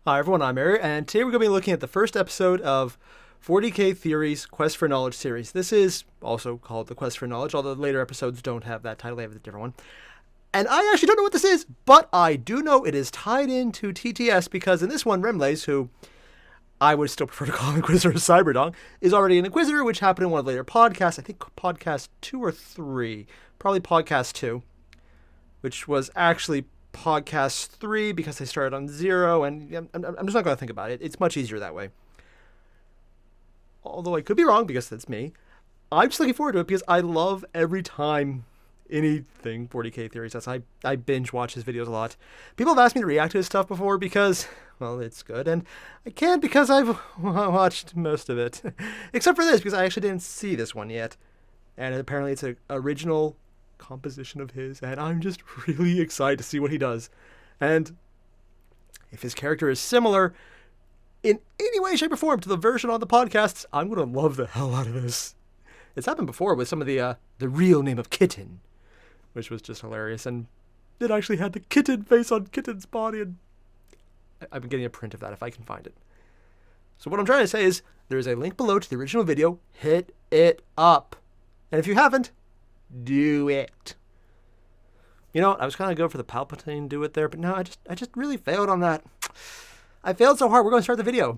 Hi everyone, I'm Airier, and today we're going to be looking at the first episode of 40K Theory's Quest for Knowledge series. This is also called the Quest for Knowledge, although the later episodes don't have that title, they have a different one. And I actually don't know what this is, but I do know it is tied into TTS because in this one, Remlays, who I would still prefer to call Inquisitor Cyberdong, is already an Inquisitor, which happened in one of the later podcasts, I think podcast 2 or 3, probably podcast 2, which was actually podcast 3 because they started on 0, and I'm just not going to think about it. It's much easier that way. Although I could be wrong because that's me. I'm just looking forward to it because I love every time anything 40K Theory says. I binge watch his videos a lot. People have asked me to react to his stuff before because, well, it's good, and I can't because I've watched most of it. Except for this, because I actually didn't see this one yet. And apparently it's an original composition of his, and I'm just really excited to see what he does. And if his character is similar in any way, shape, or form to the version on the podcasts, I'm going to love the hell out of this. It's happened before with some of the real name of Kitten, which was just hilarious, and it actually had the kitten face on Kitten's body, and I've been getting a print of that if I can find it. So what I'm trying to say is, there is a link below to the original video. Hit it up. And if you haven't, do it. You know, I was kind of go for the Palpatine do it there, but no, I just really failed on that. I failed so hard. We're going to start the video.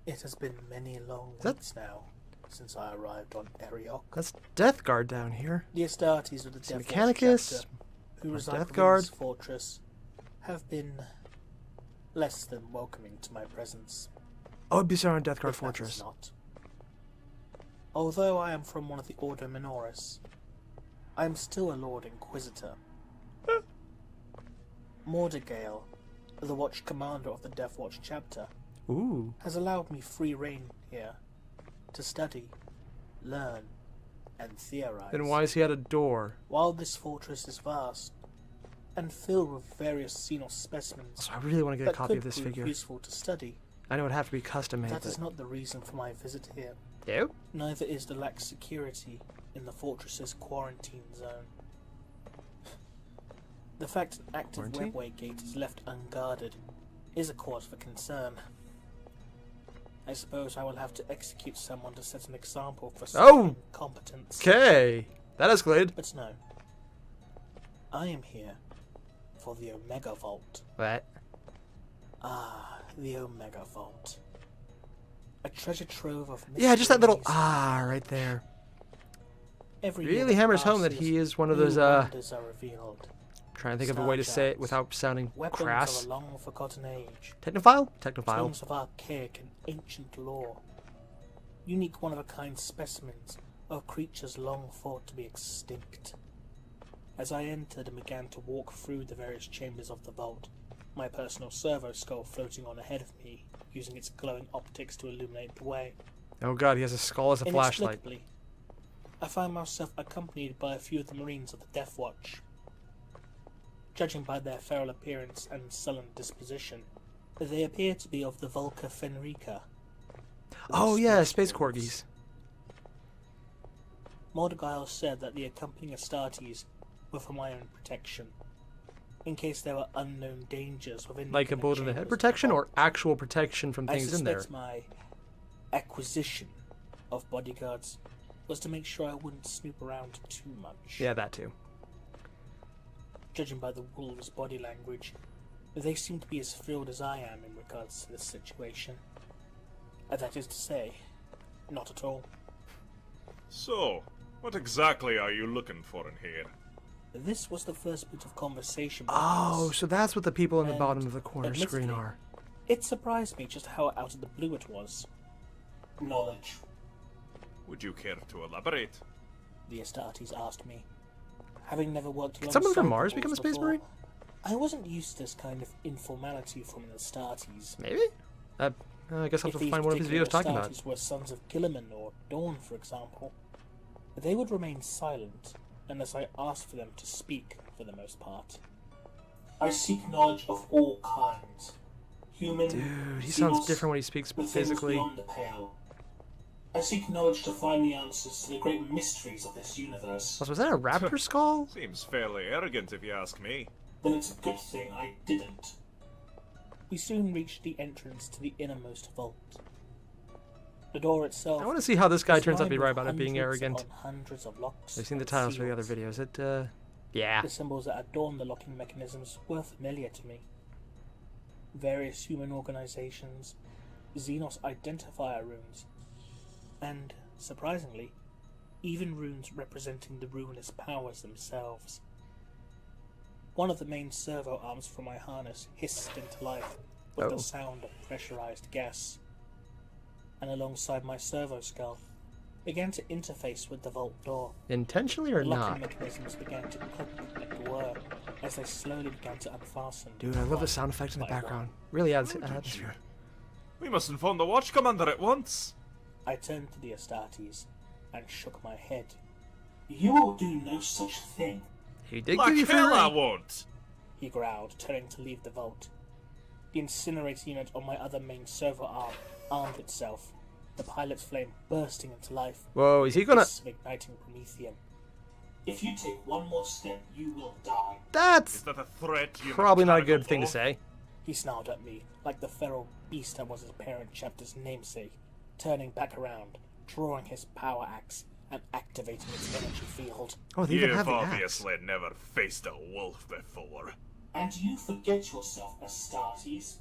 It has been many long weeks now since I arrived on Airier. That's Death Guard down here. The Astartes of the Death Mechanicus, who reside Death within Guard. this fortress, have been less than welcoming to my presence. Oh, it'd be so on Death Guard If that is Fortress. not. Although I am from one of the Order Minoris, I am still a Lord Inquisitor. Mordigale, the Watch Commander of the Death Watch chapter, Ooh. has allowed me free reign here to study, learn, and theorize. Then why is he at a door? While this fortress is vast and filled with various Xenos specimens So I really want to get a that copy could of this prove figure. useful to study, I know it'd have to be custom made. that is not the reason for my visit here. No? Neither is the lax security in the fortress's quarantine zone. The fact an active Quarantine? webway gate is left unguarded is a cause for concern. I suppose I will have to execute someone to set an example for such incompetence. Okay. That escalated. But no. I am here for the Omega Vault. What? Ah, the Omega Vault. A treasure trove of Yeah, just that little mysteries. right there. Every Really year hammers home that passes, he is one of new those, wonders are revealed. trying to think of a way to say it without sounding Weapons crass. of a long-forgotten age. Technophile? Technophile. Tomes of archaic and ancient lore. Unique one-of-a-kind specimens of creatures long thought to be extinct. As I entered and began to walk through the various chambers of the vault, my personal servo skull floating on ahead of me, using its glowing optics to illuminate the way. Oh god, he has a skull as a flashlight. Inexplicably, I find myself accompanied by a few of the Marines of the Death Watch. Judging by their feral appearance and sullen disposition, they appear to be of the Volca Fenrica. Oh yeah, space corgis. Mordigale said that the accompanying Astartes were for my own protection, in case there were unknown dangers within Like the a bullet in the head chambers of protection, or vault. actual protection from I things in there? suspect my acquisition of bodyguards was to make sure I wouldn't snoop around too much. Yeah, that too. Judging by the wolves' body language, they seem to be as thrilled as I am in regards to this situation. That is to say, not at all. So, what exactly are you looking for in here? This was the first bit of conversation. Oh, so that's what the people in the And bottom of the corner screen admittedly, are. It surprised me just how out of the blue it was. Knowledge, Would you care to elaborate? the Astartes asked me. Having never worked Can someone from alongside Mars the become a wolves space before, marine? I wasn't used to this kind of informality from an Astartes. Maybe? I guess I'll If have to these find one of his particular videos talking about it. Astartes were sons of Gilliman or Dawn, for example, they would remain silent unless I asked for them to speak, for the most part. I seek knowledge of all kinds. Human, Dude, he sounds different when he speaks physically. beyond the pale. I seek knowledge to find the answers to the great mysteries of this universe. Was that a raptor skull? Seems fairly arrogant if you ask me. Then it's a good thing I didn't. We soon reached the entrance to the innermost vault. The door itself. I want to see how this guy was turns out to be lined right with about it being hundreds arrogant. upon hundreds of locks I've seen the and titles for the other seals. videos. Yeah. The symbols that adorn the locking mechanisms were familiar to me. Various human organizations, Xenos identifier runes, and, surprisingly, even runes representing the ruinous powers themselves. One of the main servo arms from my harness hissed into life with the sound of pressurized gas, and alongside my servo skull began to interface with the vault door. Intentionally or The locking not? mechanisms began to click and whir as they slowly began to unfasten. Dude, I love the sound effect in the by one. background. Really adds atmosphere. We must inform the Watch Commander at once. I turned to the Astartes and shook my head. You will do no such thing, He did Like give you free hell I reign. won't. he growled, turning to leave the vault. The incinerator unit on my other main servo arm armed itself, the pilot's flame bursting into life. Whoa, is he gonna... This igniting promethium. If you take one more step, you will die. That's Is that a threat, you probably not a mechanical good thing to wolf? say. He snarled at me, like the feral beast I was his parent chapter's namesake, turning back around, drawing his power axe, and activating its energy field. Oh, they even have You've the axe. obviously never faced a wolf before. And you forget yourself, Astartes.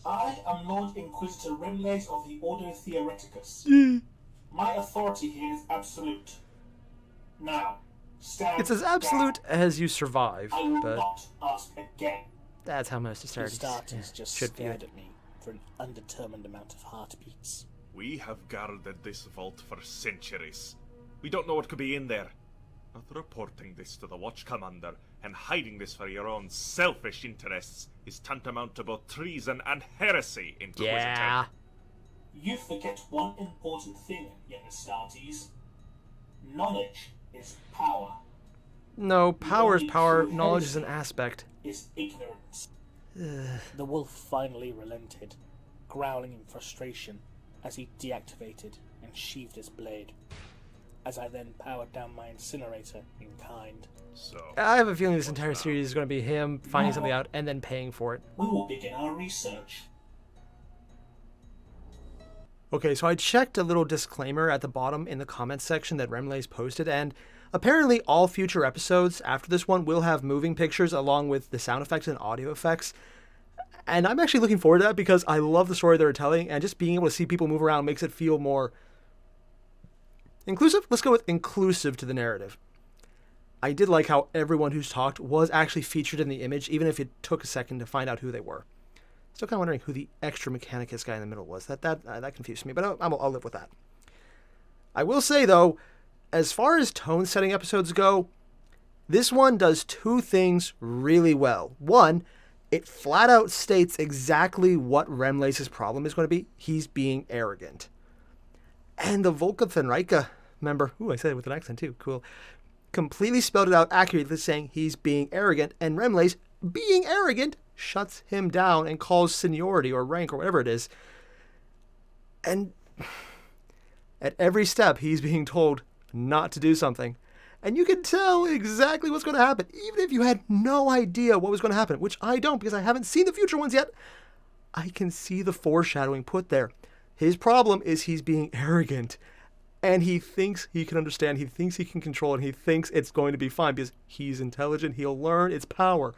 I am Lord Inquisitor Remles of the Ordo Theoreticus. My authority here is absolute. Now, stand It's as absolute down. as you survive, I will but not ask again. that's how most Astartes Astartes just should view stared it. at me for an undetermined amount of heartbeats. We have guarded this vault for centuries. We don't know what could be in there. Not reporting this to the Watch Commander and hiding this for your own selfish interests is tantamount to both treason and heresy, Inquisitor. Yeah. You forget one important thing, young Astartes. Knowledge is power. No, power is only power. true Knowledge is heresy an aspect. is ignorance. The wolf finally relented, growling in frustration as he deactivated and sheathed his blade. As I then powered down my incinerator in kind. So, I have a feeling this entire series is going to be him finding something out and then paying for it. We will begin our research. Okay, so I checked a little disclaimer at the bottom in the comments section that Remles posted, and apparently all future episodes after this one will have moving pictures along with the sound effects and audio effects. And I'm actually looking forward to that because I love the story they're telling, and just being able to see people move around makes it feel more inclusive. Let's go with inclusive to the narrative. I did like how everyone who's talked was actually featured in the image, even if it took a second to find out who they were. Still kind of wondering who the extra Mechanicus guy in the middle was. That confused me, but I'll live with that. I will say, though, as far as tone-setting episodes go, this one does two things really well. One, it flat out states exactly what Remles' problem is going to be. He's being arrogant. And the Volkathenreika member, ooh, I said it with an accent too, cool, completely spelled it out accurately, saying he's being arrogant, and Remles, being arrogant, shuts him down and calls seniority or rank or whatever it is. And at every step, he's being told not to do something. And you can tell exactly what's going to happen, even if you had no idea what was going to happen, which I don't because I haven't seen the future ones yet. I can see the foreshadowing put there. His problem is he's being arrogant. And he thinks he can understand, he thinks he can control, and he thinks it's going to be fine because he's intelligent, he'll learn, it's power.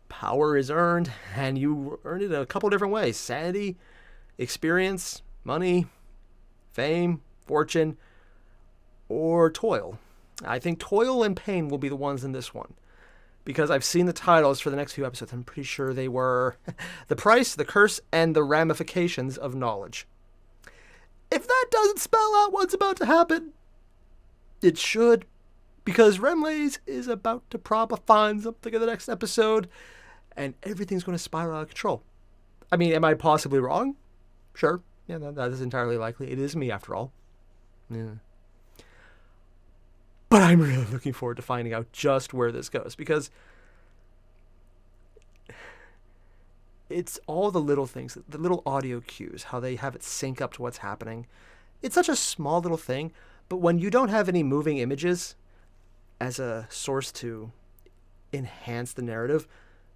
Power is earned, and you earn it a couple different ways. Sanity, experience, money, fame, fortune, or toil. I think toil and pain will be the ones in this one. Because I've seen the titles for the next few episodes. I'm pretty sure they were The Price, The Curse, and The Ramifications of Knowledge. If that doesn't spell out what's about to happen, it should. Because Remles is about to probably find something in the next episode, and everything's going to spiral out of control. I mean, am I possibly wrong? Sure. Yeah, that is entirely likely. It is me, after all. Yeah. But I'm really looking forward to finding out just where this goes, because it's all the little things, the little audio cues, how they have it sync up to what's happening. It's such a small little thing, but when you don't have any moving images as a source to enhance the narrative,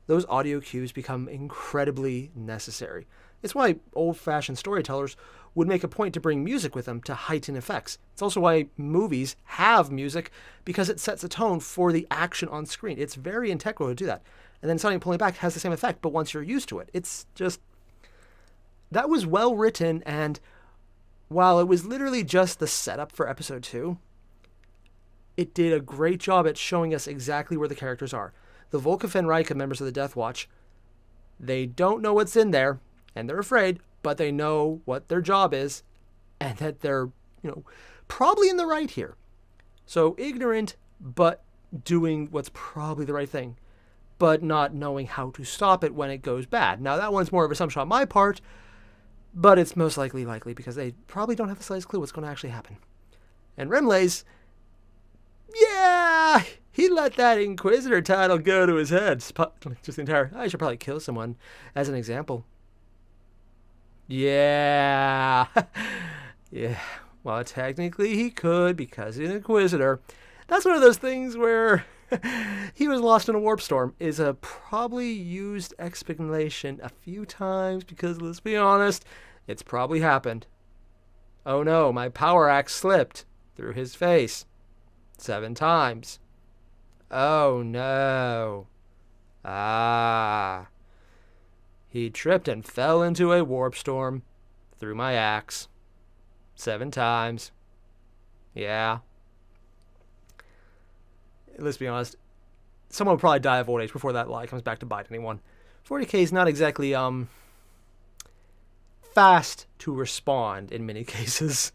those audio cues become incredibly necessary. It's why old-fashioned storytellers would make a point to bring music with them to heighten effects. It's also why movies have music, because it sets a tone for the action on screen. It's very integral to do that. And then suddenly pulling back has the same effect, but once you're used to it, it's just... That was well written, and while it was literally just the setup for episode 2, it did a great job at showing us exactly where the characters are. The Volkov and Rika members of the Death Watch, they don't know what's in there, and they're afraid, but they know what their job is, and that they're, probably in the right here. So ignorant, but doing what's probably the right thing, but not knowing how to stop it when it goes bad. Now, that one's more of an assumption on my part, but it's most likely because they probably don't have the slightest clue what's going to actually happen. And Remley's, yeah, he let that Inquisitor title go to his head. Just the entire, I should probably kill someone as an example. Yeah. Yeah. Well, technically he could because he's an Inquisitor. That's one of those things where he was lost in a warp storm is a probably used explanation a few times because, let's be honest, it's probably happened. Oh no, my power axe slipped through his face 7 times. Oh no. He tripped and fell into a warp storm through my axe 7 times. Yeah. Let's be honest, someone will probably die of old age before that lie comes back to bite anyone. 40k is not exactly fast to respond in many cases.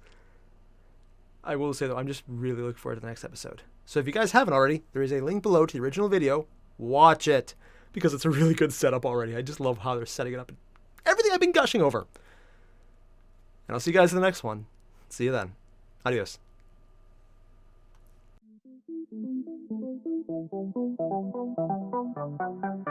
I will say, though, I'm just really looking forward to the next episode. So if you guys haven't already, there is a link below to the original video. Watch it, because it's a really good setup already. I just love how they're setting it up. Everything I've been gushing over. And I'll see you guys in the next one. See you then. Adios. Thank you.